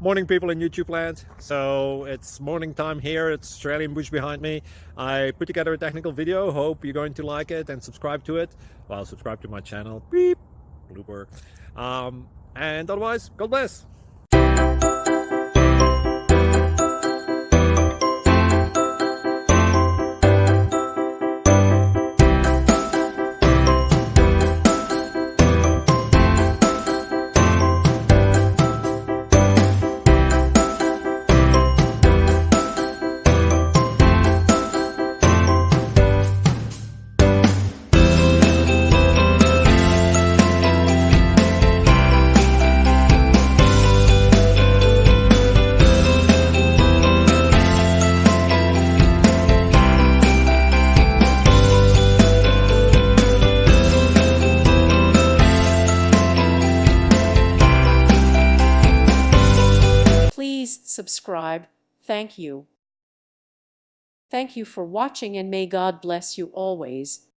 Morning, people in YouTube land. So it's morning time here. It's Australian bush behind me. I put together a technical video. Hope you're going to like it and subscribe to it. Well, subscribe to my channel. Beep. Blooper. And otherwise, God bless. Please subscribe. Thank you. Thank you for watching, and may God bless you always.